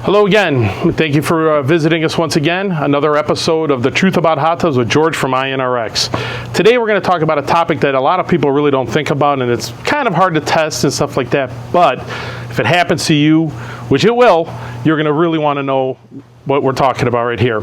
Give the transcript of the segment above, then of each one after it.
Hello again. Thank you for visiting us once again. Another episode of The Truth About Hot Tubs with George from iONRx. Today we're going to talk about a topic that a lot of people really don't think about, and it's kind of hard to test and stuff like that. But if it happens to you, which it will, you're going to really want to know what we're talking about right here.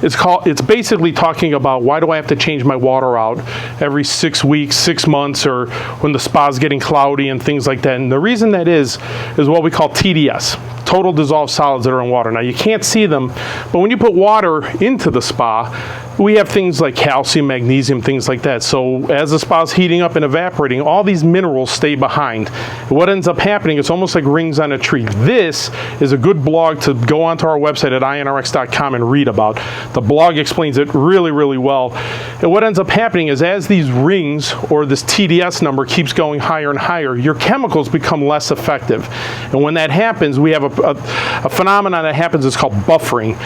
It's basically talking about why do I have to change my water out every 6 weeks, 6 months, or when the spa's getting cloudy and things like that. And the reason that is what we call TDS, total dissolved solids that are in water. Now you can't see them, but when you put water into the spa, we have things like calcium, magnesium, things like that. So as the spa's heating up and evaporating, all these minerals stay behind. And what ends up happening, it's almost like rings on a tree. This is a good blog to go onto our website at iONRx.com and read about. The blog explains it really, really well. And what ends up happening is as these rings or this TDS number keeps going higher and higher, your chemicals become less effective. And when that happens, we have a phenomenon that happens. It's called buffering.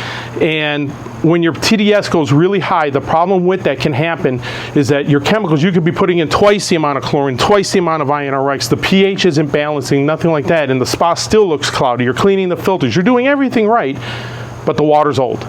And when your TDS goes really high, the problem with that can happen is that your chemicals, you could be putting in twice the amount of chlorine, twice the amount of iONRx, the pH isn't balancing, nothing like that, and the spa still looks cloudy. You're cleaning the filters, you're doing everything right, but the water's old.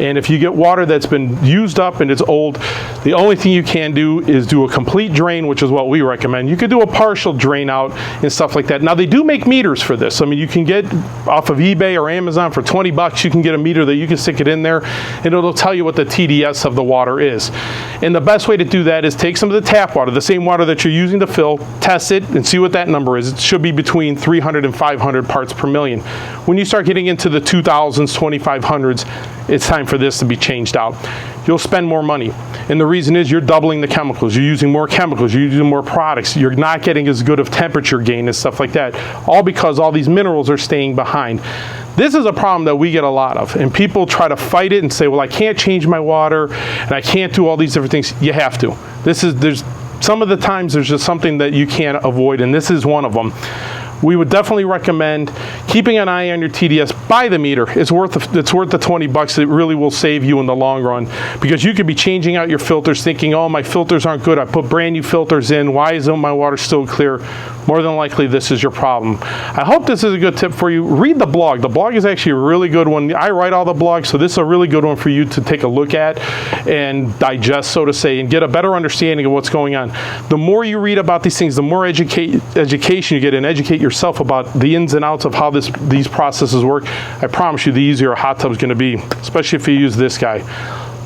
And if you get water that's been used up and it's old, the only thing you can do is do a complete drain, which is what we recommend. You could do a partial drain out and stuff like that. Now they do make meters for this. I mean, you can get off of eBay or Amazon for 20 bucks, you can get a meter that you can stick it in there and it'll tell you what the TDS of the water is. And the best way to do that is take some of the tap water, the same water that you're using to fill, test it and see what that number is. It should be between 300 and 500 parts per million. When you start getting into the 2000s, 2500s, it's time for this to be changed out. You'll spend more money. And the reason is you're doubling the chemicals. You're using more chemicals. You're using more products. You're not getting as good of temperature gain and stuff like that. All because all these minerals are staying behind. This is a problem that we get a lot of. And people try to fight it and say, well, I can't change my water and I can't do all these different things. You have to. There's some of the times there's just something that you can't avoid, and this is one of them. We would definitely recommend keeping an eye on your TDS by the meter. It's worth the 20 bucks. It really will save you in the long run, because you could be changing out your filters thinking, oh, my filters aren't good. I put brand new filters in. Why isn't my water still clear? More than likely, this is your problem. I hope this is a good tip for you. Read the blog. The blog is actually a really good one. I write all the blogs, so this is a really good one for you to take a look at and digest, so to say, and get a better understanding of what's going on. The more you read about these things, the more education you get, and educate yourself about the ins and outs of how these processes work. I promise you, the easier a hot tub is going to be, especially if you use this guy.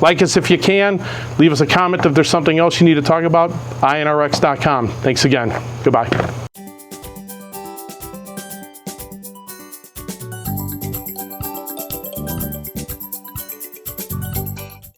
Like us if you can. Leave us a comment if there's something else you need to talk about. iONRx.com. Thanks again. Goodbye.